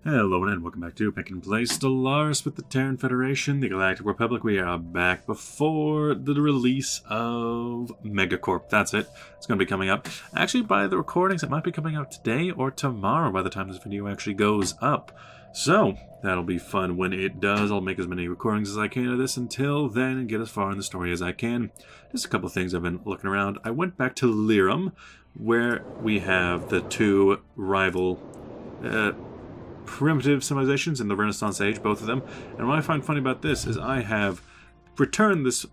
Hello and welcome back to Roleplay Stellaris with the Terran Federation, the Galactic Republic. We are back before the release of Megacorp. That's it. It's going to be coming up. Actually, by the recordings, it might be coming out today or tomorrow by the time this video actually goes up. So, that'll be fun when it does. I'll make as many recordings as I can of this until then and get as far in the story as I can. Just a couple of things I've been looking around. I went back to Lyrum, where we have the two rival primitive civilizations in the Renaissance Age, both of them. And what I find funny about this is I have returned this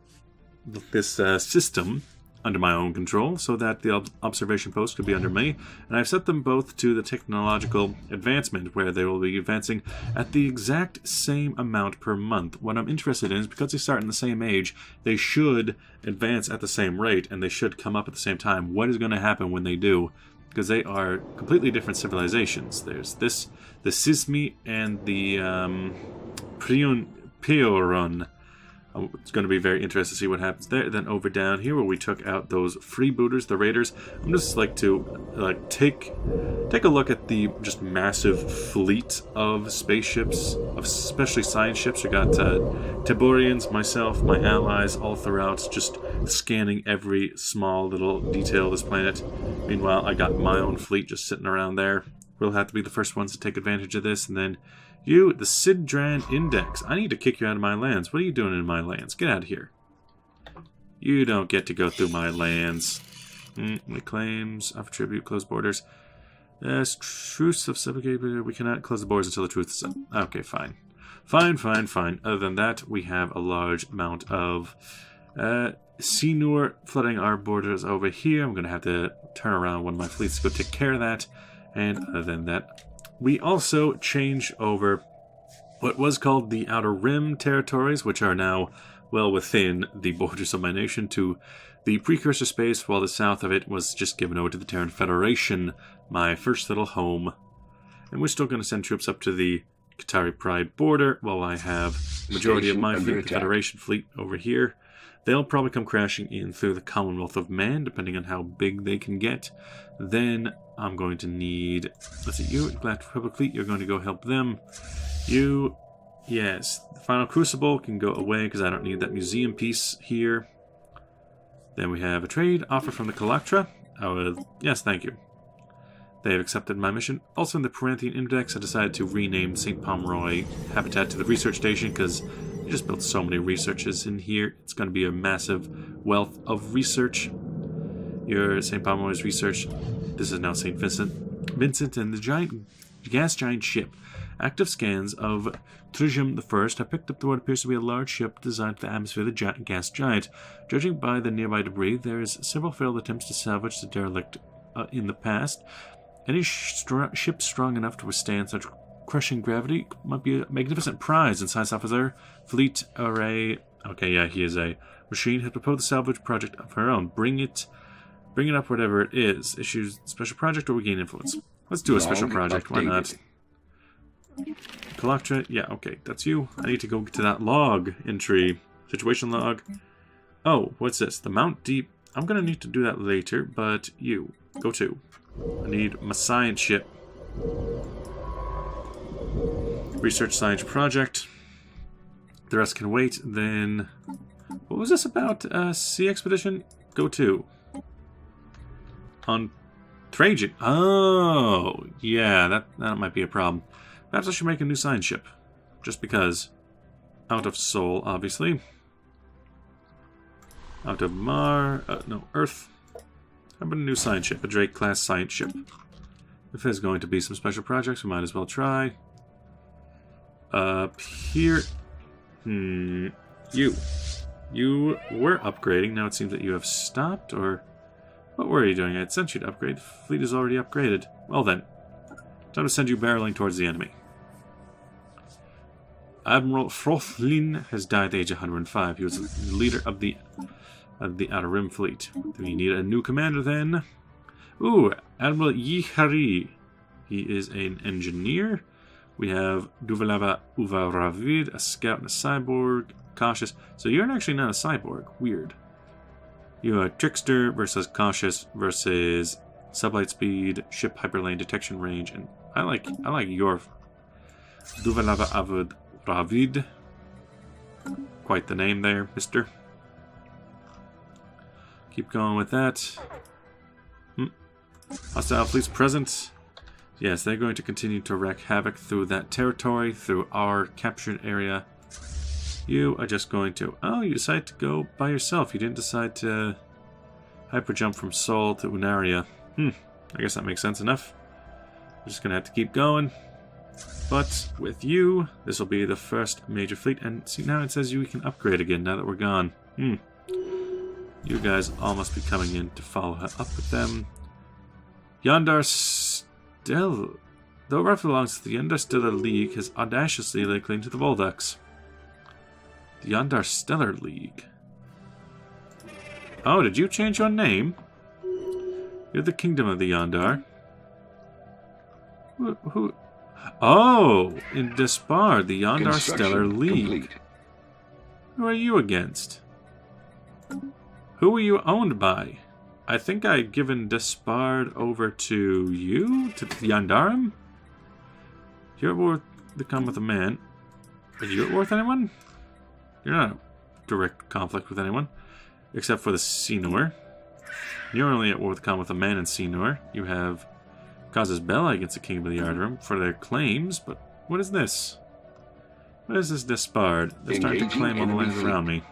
system under my own control so that the observation post could be under me, and I've set them both to the technological advancement where they will be advancing at the exact same amount per month. What I'm interested in is because they start in the same age, they should advance at the same rate and they should come up at the same time. What is going to happen when they do? Because they are completely different civilizations. There's the Sismi and the Peoron. It's going to be very interesting to see what happens there. Then over down here where we took out those freebooters, the raiders, I'm just like to take a look at the just massive fleet of spaceships, of especially science ships. We got Tiburians, myself, my allies, all throughout, just scanning every small little detail of this planet. Meanwhile, I got my own fleet just sitting around there. We'll have to be the first ones to take advantage of this, and then you, the Sidran Index. I need to kick you out of my lands. What are you doing in my lands? Get out of here. You don't get to go through my lands. Claims, offer tribute, close borders. Truce of suffocated. We cannot close the borders until the truth is up. Okay, fine. Fine. Other than that, we have a large amount of Sinur flooding our borders over here. I'm going to have to turn around one of my fleets to go take care of that. And other than that, we also change over what was called the Outer Rim territories, which are now well within the borders of my nation, to the precursor space, while the south of it was just given over to the Terran Federation, my first little home. And we're still going to send troops up to the Qatari Pride border, while I have the majority of my fleet, the Federation fleet, over here. They'll probably come crashing in through the Commonwealth of Man, depending on how big they can get. Then I'm going to need, let's see, you, Galactic Republic Fleet, you're going to go help them. You, yes, the Final Crucible can go away because I don't need that museum piece here. Then we have a trade offer from the Calactra. Yes, thank you. They have accepted my mission. Also in the Peranthian Index, I decided to rename St. Pomeroy Habitat to the research station because I just built so many researches in here. It's going to be a massive wealth of research. Your St. Pomeroy's research. This is now St. Vincent and the gas giant ship. Active scans of Tritium I have picked up what appears to be a large ship designed for the atmosphere of the gas giant. Judging by the nearby debris, there is several failed attempts to salvage the derelict in the past. Any ship strong enough to withstand such crushing gravity might be a magnificent prize. And Science Officer, Fleet Array. Okay, yeah, he is a machine. Has proposed a salvage project of her own. Bring it up, whatever it is. Issues special project or we gain influence. Let's do a special project. Why not? Calactra. Yeah, okay, that's you. I need to go to that log entry. Situation log. Oh, what's this? The Mount Deep. I'm going to need to do that later, but you, go to. I need my science ship. Research science project. The rest can wait. Then, what was this about? Sea expedition? Go to. On Trajan. Oh, yeah, that might be a problem. Perhaps I should make a new science ship. Just because. Out of Sol, obviously. Out of Earth. How about a new science ship? A Drake-class science ship. If there's going to be some special projects, we might as well try. Up here. You were upgrading. Now it seems that you have stopped, or... What were you doing? I had sent you to upgrade. The fleet is already upgraded. Well then. Time to send you barreling towards the enemy. Admiral Frothlin has died at the age of 105. He was the leader of the Outer Rim fleet. Do we need a new commander then? Ooh, Admiral Yihari. He is an engineer. We have Duvalava Uvaravid, a scout and a cyborg. Cautious. So you're actually not a cyborg. Weird. You are Trickster versus Cautious versus sublight speed, ship hyperlane detection range, and I like your Duvalava Avad Ravid. Quite the name there, mister. Keep going with that. Hostile fleets present. Yes, they're going to continue to wreak havoc through that territory, through our captured area. You are just going to... Oh, you decided to go by yourself. You didn't decide to hyper jump from Sol to Unaria. I guess that makes sense enough. We're just going to have to keep going. But with you, this will be the first major fleet. And see, now it says we can upgrade again now that we're gone. You guys all must be coming in to follow up with them. Yondar Still... Though roughly belongs to the Yondar Stellar League, has audaciously laid claim to the Volducks. The Yondar Stellar League. Oh, did you change your name? You're the Kingdom of the Yondar. Who? Oh, in Despard, the Yondar Stellar League. Complete. Who are you against? Who were you owned by? I think I'd given Despard over to you? To the Yandarim? You're at war to come with a man. Are you at war with anyone? You're not in direct conflict with anyone. Except for the Sinur. You're only at war to come with a man in Sinur. You have causes Bella against the Kingdom of the Yardarim for their claims, but what is this? What is this Despard? They're starting to claim all the lands around me.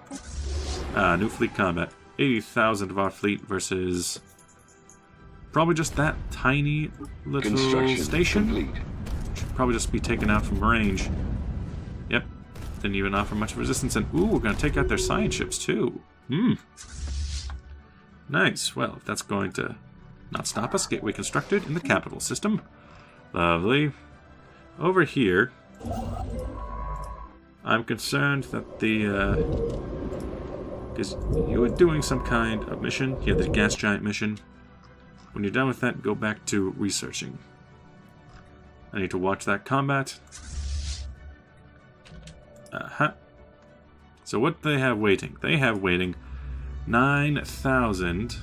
New fleet combat. 80,000 of our fleet versus probably just that tiny little station. Complete. Should probably just be taken out from range. Yep. Didn't even offer much resistance. And ooh, we're going to take out their science ships too. Nice. Well, if that's going to not stop us, gateway constructed in the capital system. Lovely. Over here, I'm concerned that the because you were doing some kind of mission. You had the gas giant mission. When you're done with that, go back to researching. I need to watch that combat. So what do they have waiting? They have waiting 9,000.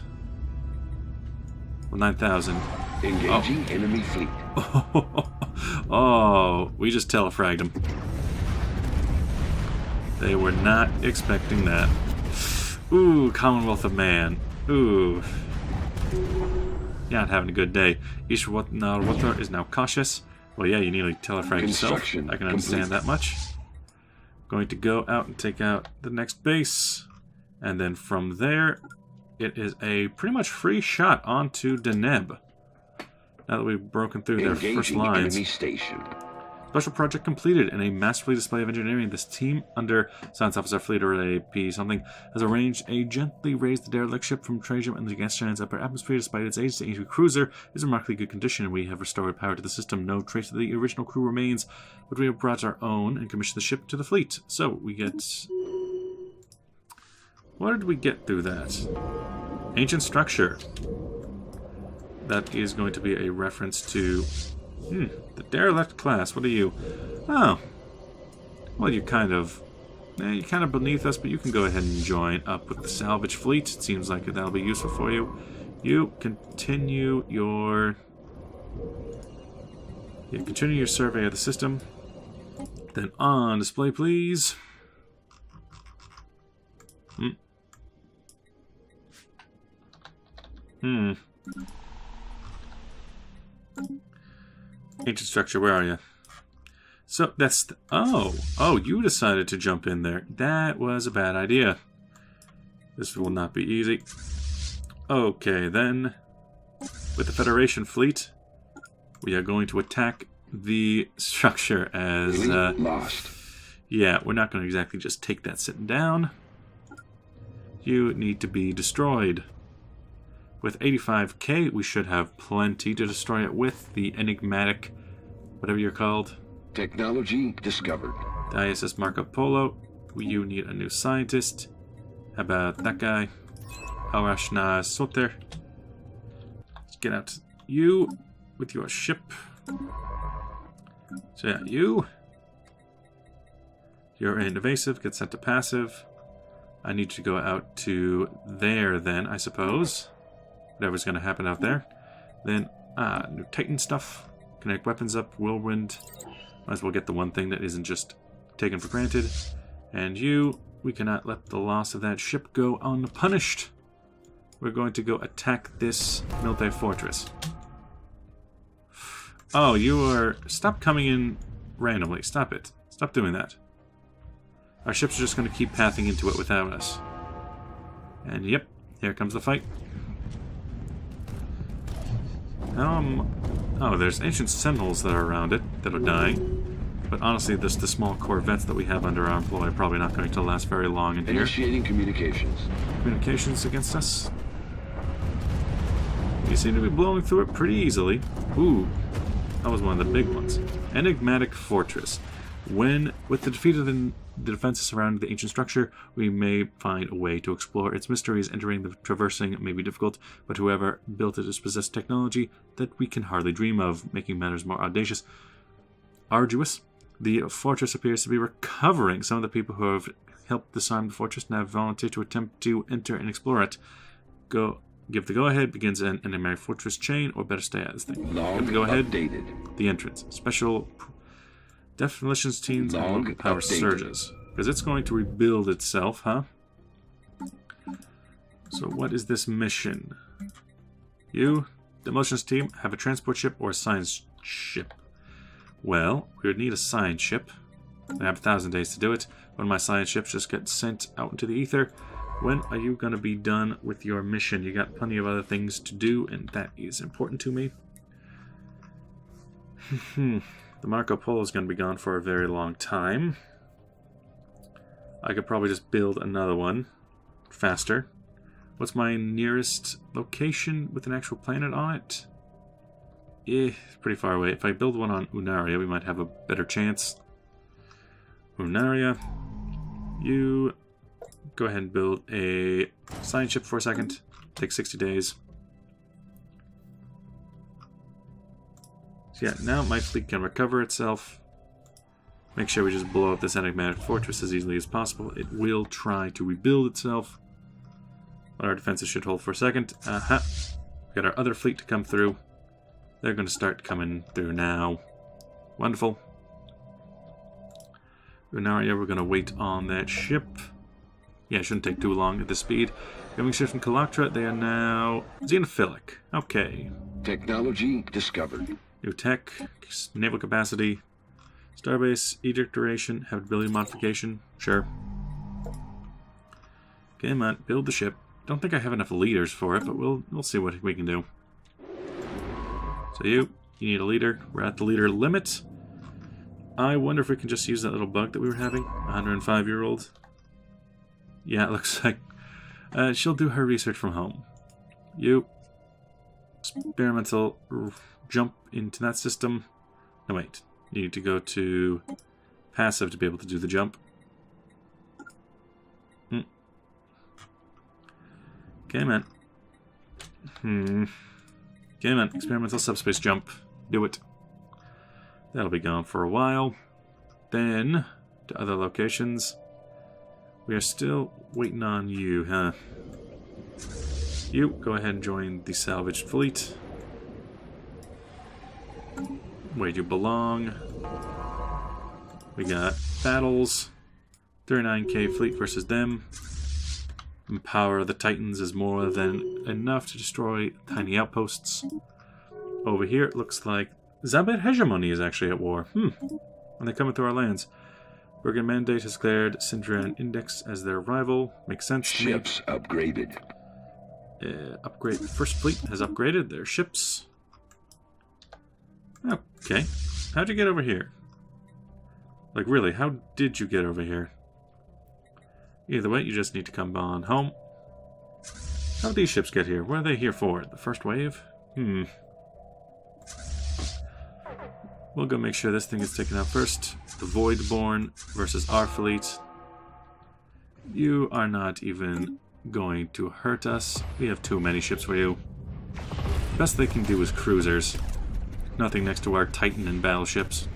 Well, 9,000. Engaging enemy fleet. Oh, we just telefragged them. They were not expecting that. Ooh, Commonwealth of Man. Ooh. Not having a good day. Ishwar is now cautious. Well, yeah, you nearly telefragged yourself. I can understand that much. Going to go out and take out the next base. And then from there, it is a pretty much free shot onto Deneb. Now that we've broken through their first lines. Enemy station. Special project completed in a masterfully display of engineering. This team, under Science Officer Fleet or AP something, has arranged a gently raised the derelict ship from Trajum and the gas giant's upper atmosphere. Despite its age, the ancient cruiser is in remarkably good condition, and we have restored power to the system. No trace of the original crew remains, but we have brought our own and commissioned the ship to the fleet. So we get... What did we get through that? Ancient structure. That is going to be a reference to... the derelict class. What are you? Oh. Well, you're kind of beneath us, but you can go ahead and join up with the salvage fleet. It seems like that'll be useful for you. You continue your... continue your survey of the system. Then on display, please. Ancient structure, where are you? So that's oh, you decided to jump in there. That was a bad idea. This will not be easy. Okay, then with the Federation fleet, we are going to attack the structure as lost. Yeah, we're not going to exactly just take that sitting down. You need to be destroyed. With 85k, we should have plenty to destroy it with the Enigmatic, whatever you're called. Technology discovered. ISS Marco Polo. You need a new scientist. How about that guy? Arashna Soter. Let's get out you with your ship. So yeah, you're in evasive, get sent to passive. I need to go out to there then, I suppose. Whatever's going to happen out there. Then, new Titan stuff. Connect weapons up. Whirlwind. Might as well get the one thing that isn't just taken for granted. And you, we cannot let the loss of that ship go unpunished. We're going to go attack this military fortress. Oh, you are... Stop coming in randomly. Stop it. Stop doing that. Our ships are just going to keep pathing into it without us. And yep, here comes the fight. Oh, there's ancient sentinels that are around it that are dying. But honestly, the small corvettes that we have under our employ are probably not going to last very long in here. Initiating communications. Communications against us? You seem to be blowing through it pretty easily. Ooh, that was one of the big ones. Enigmatic Fortress. When, with the defeat of the defenses surrounding the ancient structure, we may find a way to explore its mysteries. Entering the traversing may be difficult, but whoever built it has possessed technology that we can hardly dream of, making matters more arduous. The fortress appears to be recovering. Some of the people who have helped disarm the fortress now have volunteered to attempt to enter and explore it. Give the go-ahead. Begins an enigmatic fortress chain, or better stay out of this thing. Log Give the go-ahead. updated. The entrance. Special demolitions teams and local power surges. Because it's going to rebuild itself, huh? So what is this mission? You, demolitions team, have a transport ship or a science ship. Well, we would need a science ship. I have 1,000 days to do it. One of my science ships just gets sent out into the ether. When are you going to be done with your mission? You got plenty of other things to do, and that is important to me. The Marco Polo is going to be gone for a very long time. I could probably just build another one faster. What's my nearest location with an actual planet on it? It's pretty far away. If I build one on Unaria, we might have a better chance. Unaria, you go ahead and build a science ship for a second. Take 60 days. So yeah, now my fleet can recover itself. Make sure we just blow up this enigmatic fortress as easily as possible. It will try to rebuild itself. But our defenses should hold for a second. We got our other fleet to come through. They're going to start coming through now. Wonderful. Unaria, we're going to wait on that ship. Yeah, it shouldn't take too long at this speed. Coming ship from Kalactra, they are now xenophilic. Okay. Technology discovered. New tech, naval capacity, starbase, edict duration, habitability modification. Sure. Come on, build the ship. Don't think I have enough leaders for it, but we'll see what we can do. So you need a leader. We're at the leader limit. I wonder if we can just use that little bug that we were having. 105-year-old. Yeah, it looks like she'll do her research from home. You experimental jump into that system. No, wait. You need to go to passive to be able to do the jump. Okay, man. Okay, man. Experimental subspace jump. Do it. That'll be gone for a while. Then, to other locations. We are still waiting on you, huh? You, go ahead and join the salvaged fleet. Where you belong. We got battles. 39k fleet versus them. And power of the Titans is more than enough to destroy tiny outposts. Over here, it looks like Zabed Hegemony is actually at war. And they're coming through our lands. Bergen Mandate has declared Syndran Index as their rival. Makes sense to me. Ships upgraded. Upgrade. First Fleet has upgraded their ships. Okay. How'd you get over here? Like, really, how did you get over here? Either way, you just need to come on home. How'd these ships get here? What are they here for? The first wave? We'll go make sure this thing is taken out first. The Voidborn versus our fleet. You are not even going to hurt us. We have too many ships for you. Best they can do is cruisers. Nothing next to our Titan and battleships.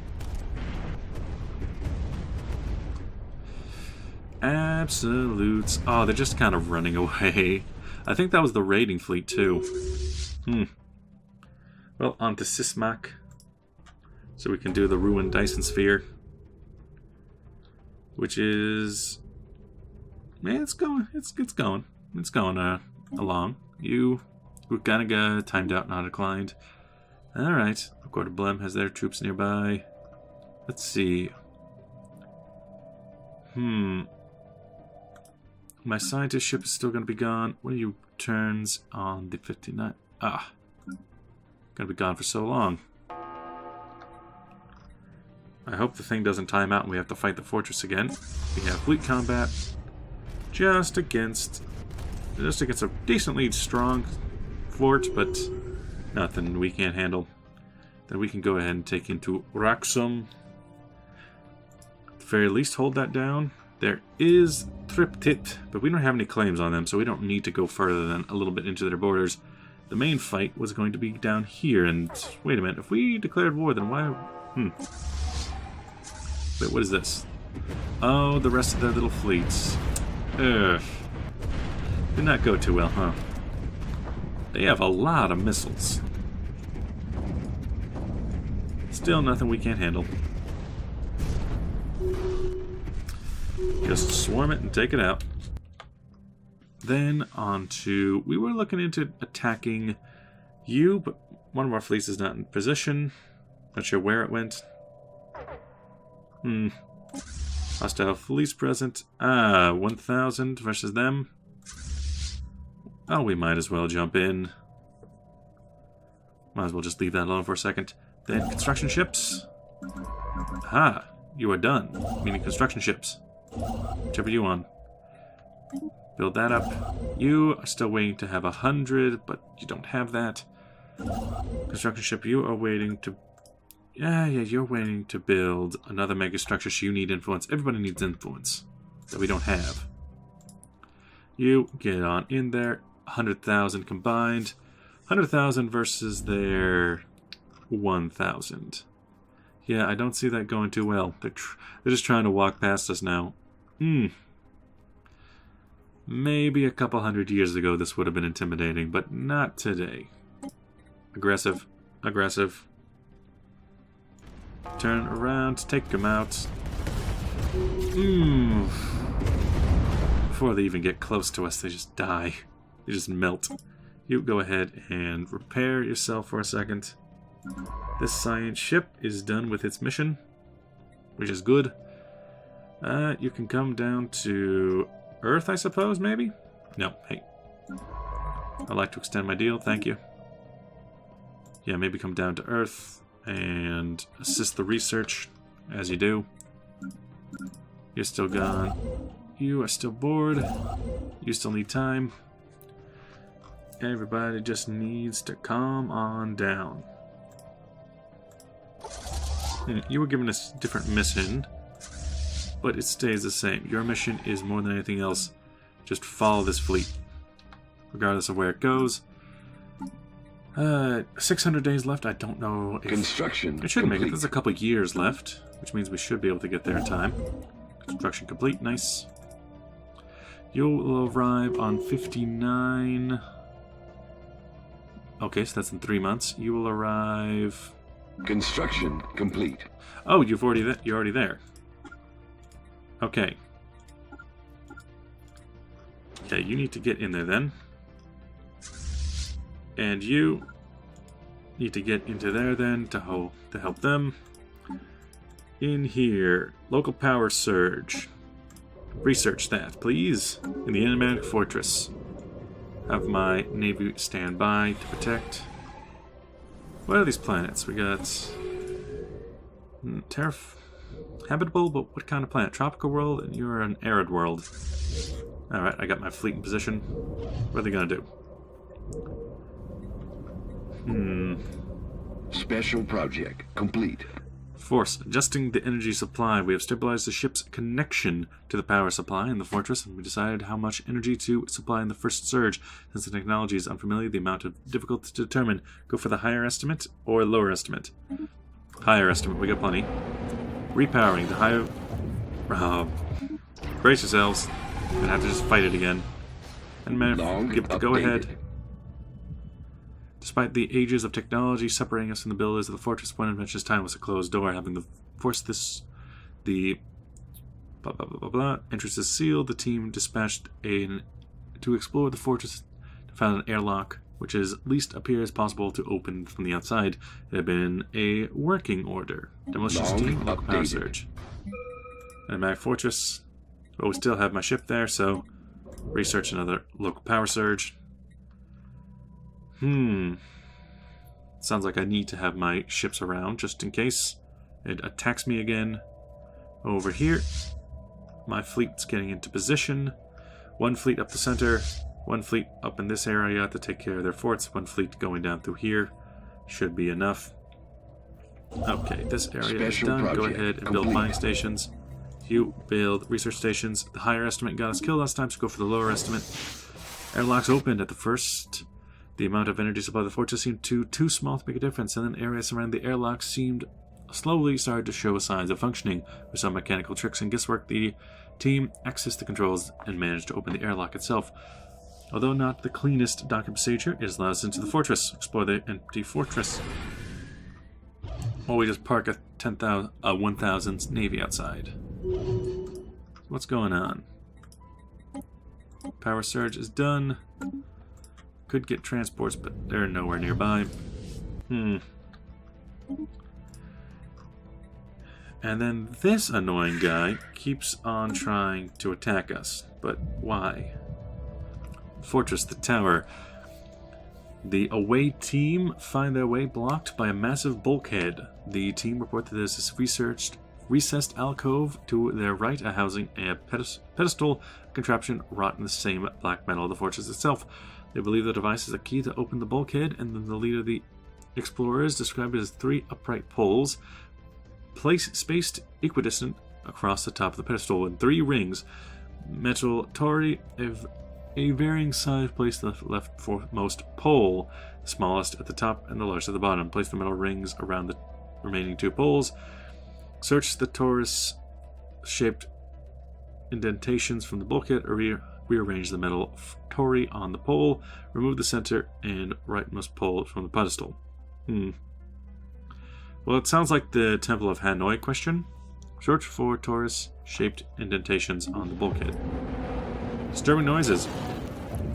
Absolutes. Oh, they're just kind of running away. I think that was the raiding fleet too. Well, on to Sismak. So we can do the ruined Dyson Sphere. Which is... Man, it's going along. You kind of got timed out, not declined. Alright. Quarter Blem has their troops nearby. Let's see. My scientist ship is still going to be gone. When are you turns on the 59? Ah. Gonna be gone for so long. I hope the thing doesn't time out and we have to fight the fortress again. We have fleet combat. Just against a decently strong fort, but nothing we can't handle. Then we can go ahead and take into Raxum. At the very least, hold that down. There is Triptit, but we don't have any claims on them, so we don't need to go further than a little bit into their borders. The main fight was going to be down here, and wait a minute, if we declared war, then why... Wait, what is this? Oh, the rest of their little fleets. Ugh. Did not go too well, huh? They have a lot of missiles. Still nothing we can't handle. Just swarm it and take it out. Then on to... We were looking into attacking you, but one of our fleets is not in position. Not sure where it went. Hostile fleets present. 1,000 versus them. Oh, we might as well jump in. Might as well just leave that alone for a second. Then construction ships. Aha, you are done. Meaning construction ships. Whichever you want. Build that up. You are still waiting to have 100, but you don't have that. Construction ship, you are waiting to... Yeah, you're waiting to build another mega structure, so you need influence. Everybody needs influence that we don't have. You get on in there. 100,000 combined. 100,000 versus their 1,000. Yeah, I don't see that going too well. They're just trying to walk past us now. Maybe a couple hundred years ago this would have been intimidating, but not today. Aggressive. Aggressive. Turn around, take them out. Before they even get close to us, they just die. They just melt. You go ahead and repair yourself for a second. This science ship is done with its mission, which is good. You can come down to Earth, I suppose, maybe? No, hey. I'd like to extend my deal, thank you. Yeah, maybe come down to Earth and assist the research, as you do. You're still gone. You are still bored. You still need time. Everybody just needs to calm on down. You were given a different mission, but it stays the same. Your mission is more than anything else, just follow this fleet, regardless of where it goes. 600 days left. I don't know if... Construction it should complete. make it. There's a couple years left, which means we should be able to get there in time. Construction complete. Nice. You'll arrive on 59... Okay, so that's in 3 months. You will arrive... Construction complete. Oh, you're already there. Okay. Okay, you need to get in there then. And you need to get into there then to help them. In here, local power surge. Research that, please. In the Enigmatic fortress. Have my navy stand by to protect. What are these planets? We got habitable, but what kind of planet? Tropical world, and you're an arid world. Alright, I got my fleet in position. What are they gonna do? Special project complete. Force. Adjusting the energy supply. We have stabilized the ship's connection to the power supply in the fortress, and we decided how much energy to supply in the first surge. Since the technology is unfamiliar, the amount of difficult to determine. Go for the higher estimate or lower estimate? Higher estimate. We got plenty. Repowering. The higher... brace yourselves. I'm gonna have to just fight it again. And man, give it the go-ahead. Despite the ages of technology separating us from the builders of the fortress, one invention's time was a closed door, having to force the blah blah blah blah blah. Entrance is sealed. The team dispatched to explore the fortress to find an airlock, which at least appears possible to open from the outside. It had been a working order. Demolition team, local power surge. Enigmatic fortress. But we still have my ship there, so research another local power surge. Sounds like I need to have my ships around just in case it attacks me again. Over here, my fleet's getting into position. One fleet up the center, one fleet up in this area to take care of their forts, one fleet going down through here. Should be enough. Okay, this area is done. Go ahead and build mining stations. You build research stations. The higher estimate got us killed last time, so go for the lower estimate. Airlocks opened at the first. The amount of energy supply of the fortress seemed too small to make a difference, and then areas surrounding the airlock seemed slowly started to show signs of functioning. With some mechanical tricks and guesswork, the team accessed the controls and managed to open the airlock itself. Although not the cleanest docking procedure, it allows us into the fortress. Explore the empty fortress. Or we just park a 1,000 Navy outside. What's going on? Power surge is done. Could get transports, but they're nowhere nearby. And then this annoying guy keeps on trying to attack us. But why? Fortress, the tower. The away team find their way blocked by a massive bulkhead. The team report that there's this recessed alcove to their right, housing a pedestal contraption wrought in the same black metal of the fortress itself. They believe the device is a key to open the bulkhead, and then the leader of the explorers described it as 3 upright poles spaced equidistant across the top of the pedestal in 3 rings. Metal tori of a varying size placed at the leftmost pole, the smallest at the top and the largest at the bottom. Place the metal rings around the remaining 2 poles. Search the torus-shaped indentations from the bulkhead, or rearrange the metal tori on the pole. Remove the center and rightmost pole from the pedestal. Well, it sounds like the Temple of Hanoi question. Search for torus-shaped indentations on the bulkhead. Disturbing noises.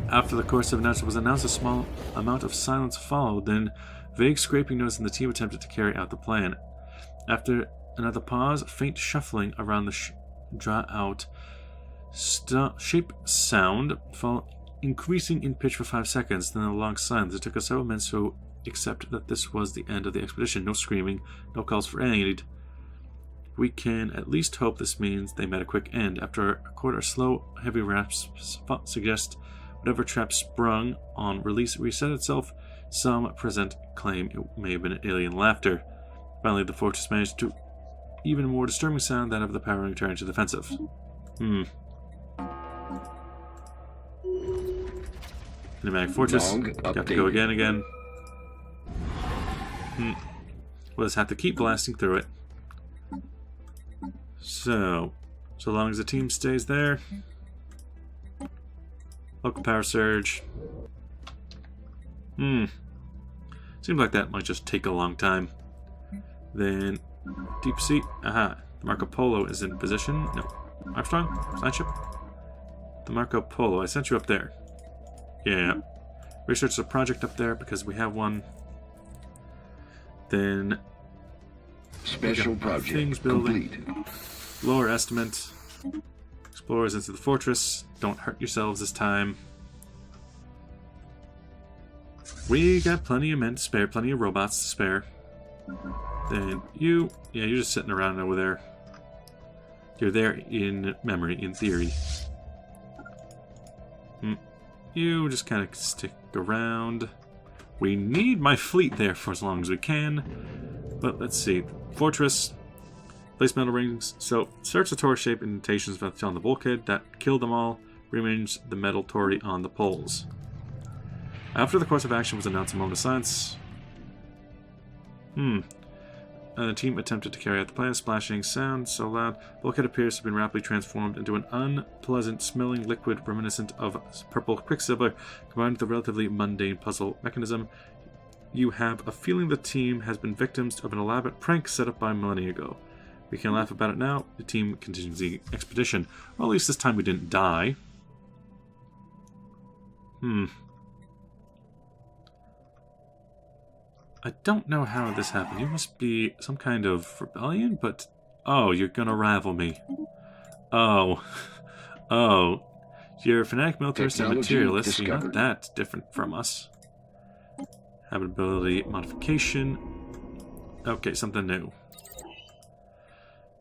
After the course of announcement was announced, a small amount of silence followed. Then vague scraping noise, and the team attempted to carry out the plan. After another pause, faint shuffling around the draw-out shape sound, increasing in pitch for 5 seconds. Then a long silence. It took us several minutes to accept that this was the end of the expedition. No screaming, no calls for aid. We can at least hope this means they met a quick end. After a quarter, slow, heavy raps suggest whatever trap sprung on release reset itself. Some present claim it may have been alien laughter. Finally, the fortress managed to even more disturbing sound, that of the powering turn to defensive. Enigmatic fortress. Got to go again. We'll just have to keep blasting through it. So long as the team stays there. Local power surge. Seems like that might just take a long time. Then deep sea. Aha. The Marco Polo is in position. No. Armstrong? Sideship? The Marco Polo. I sent you up there. Yeah. Research the project up there because we have one. Then special project things building. complete. Lower estimate. Explorers into the fortress. Don't hurt yourselves this time. We got plenty of men to spare, plenty of robots to spare. Then you're just sitting around over there. You're there in memory, in theory. You just kind of stick around. We need my fleet there for as long as we can. But let's see. Fortress. Place metal rings. So, search the torus-shaped indentations on the bulkhead. That killed them all. Rearrange the metal tori on the poles. After the course of action was announced, a moment of silence. The team attempted to carry out the plan. Splashing sound so loud. Bulkhead appears to have been rapidly transformed into an unpleasant smelling liquid reminiscent of purple quicksilver, combined with a relatively mundane puzzle mechanism. You have a feeling the team has been victims of an elaborate prank set up by millennia ago. We can laugh about it now. The team continues the expedition. Well, at least this time we didn't die. I don't know how this happened. You must be some kind of rebellion, but... Oh, you're gonna ravel me. Oh. Oh. You're a fanatic militarist and materialist, so you're not that different from us. Habitability modification. Okay, something new.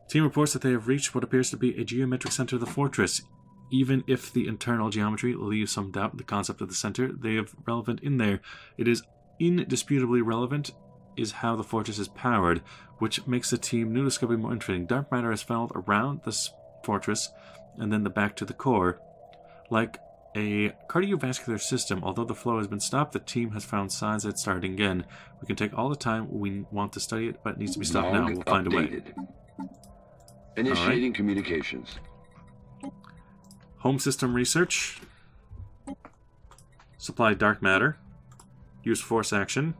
Team reports that they have reached what appears to be a geometric center of the fortress. Even if the internal geometry leaves some doubt, the concept of the center they have relevant in there. It is indisputably relevant is how the fortress is powered, which makes the team new discovery more interesting. Dark matter is funneled around this fortress and then the back to the core. Like a cardiovascular system, although the flow has been stopped, the team has found signs that it's starting again. We can take all the time we want to study it, but it needs to be stopped now. We'll find a way. Initiating communications. Home system research. Supply dark matter. Use force action.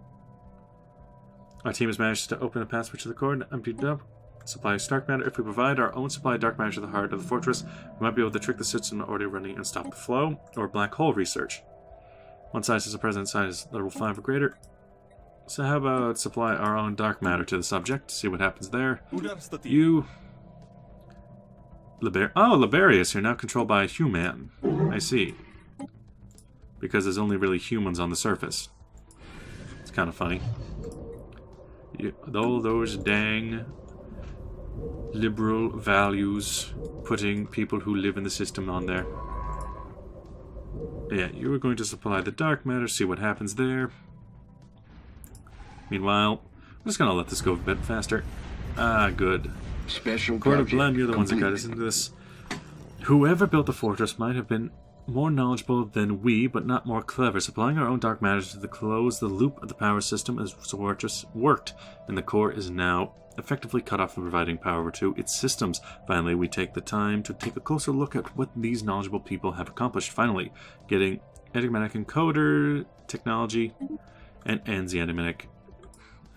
Our team has managed to open a passage to the core and empty it up. Supply dark matter. If we provide our own supply of dark matter to the heart of the fortress, we might be able to trick the system already running and stop the flow. Or black hole research. One size is the present size level 5 or greater. So how about supply our own dark matter to the subject? See what happens there. You... Liberius, you're now controlled by a human. I see. Because there's only really humans on the surface. It's kind of funny. All those dang liberal values putting people who live in the system on there. Yeah, you are going to supply the dark matter, see what happens there. Meanwhile, I'm just going to let this go a bit faster. Ah, good. Special Court of Blem, you're the ones that got us into this. Whoever built the fortress might have been more knowledgeable than we, but not more clever. Supplying our own dark matter to close the loop of the power system as the fortress worked, and the core is now effectively cut off from providing power to its systems. Finally, we take the time to take a closer look at what these knowledgeable people have accomplished. Finally, getting enigmatic encoder technology and ends the enigmatic.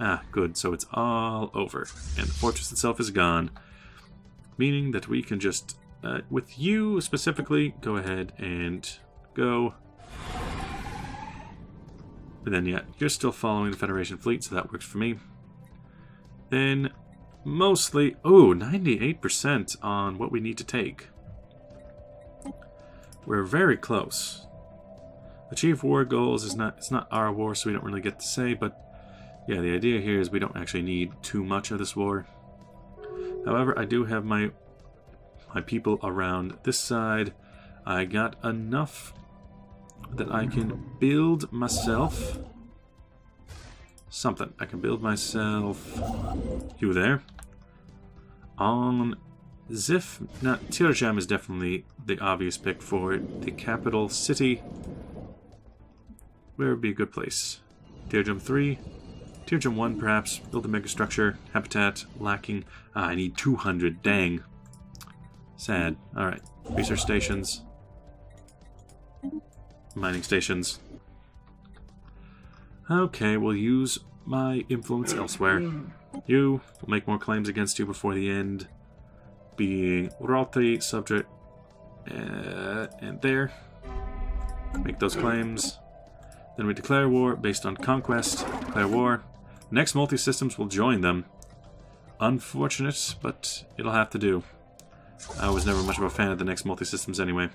Ah, good. So it's all over. And the fortress itself is gone. Meaning that we can just, with you specifically, go ahead and go. But then, yeah, you're still following the Federation fleet, so that works for me. Then, mostly, 98% on what we need to take. We're very close. Achieve war goals is not, it's not our war, so we don't really get to say, but yeah, the idea here is we don't actually need too much of this war. However, I do have my people around this side. I got enough that I can build myself something. I can build myself you there. On Zif, now Tirjam is definitely the obvious pick for the capital city. Where would be a good place? Tirjam 3. Tirjam 1, perhaps. Build a megastructure. Habitat. Lacking. Ah, I need 200. Dang. Sad. Alright. Research stations. Mining stations. Okay, we'll use my influence elsewhere. You will make more claims against you before the end. Being royalty, subject, and there. Make those claims. Then we declare war based on conquest. Declare war. Next multi-systems will join them. Unfortunate, but it'll have to do. I was never much of a fan of the next multi-systems anyway.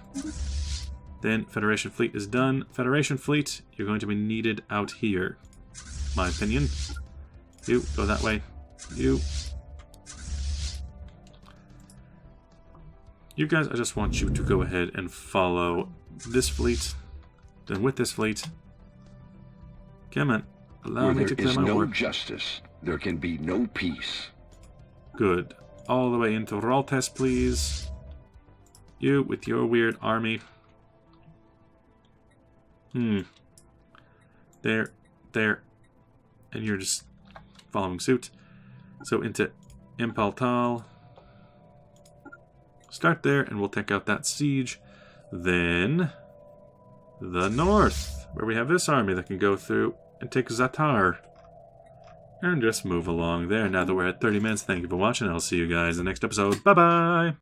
Then Federation fleet is done. Federation fleet, you're going to be needed out here. My opinion. You, go that way. You. You guys, I just want you to go ahead and follow this fleet. Then with this fleet, come on. Allow me to clear my war. Where there is no justice, there can be no peace. Good. All the way into Raltes, please. You with your weird army. There. And you're just following suit. So into Impaltal. Start there, and we'll take out that siege. Then the north, where we have this army that can go through and take Zatar. And just move along there now that we're at 30 minutes. Thank you for watching. I'll see you guys in the next episode. Bye-bye!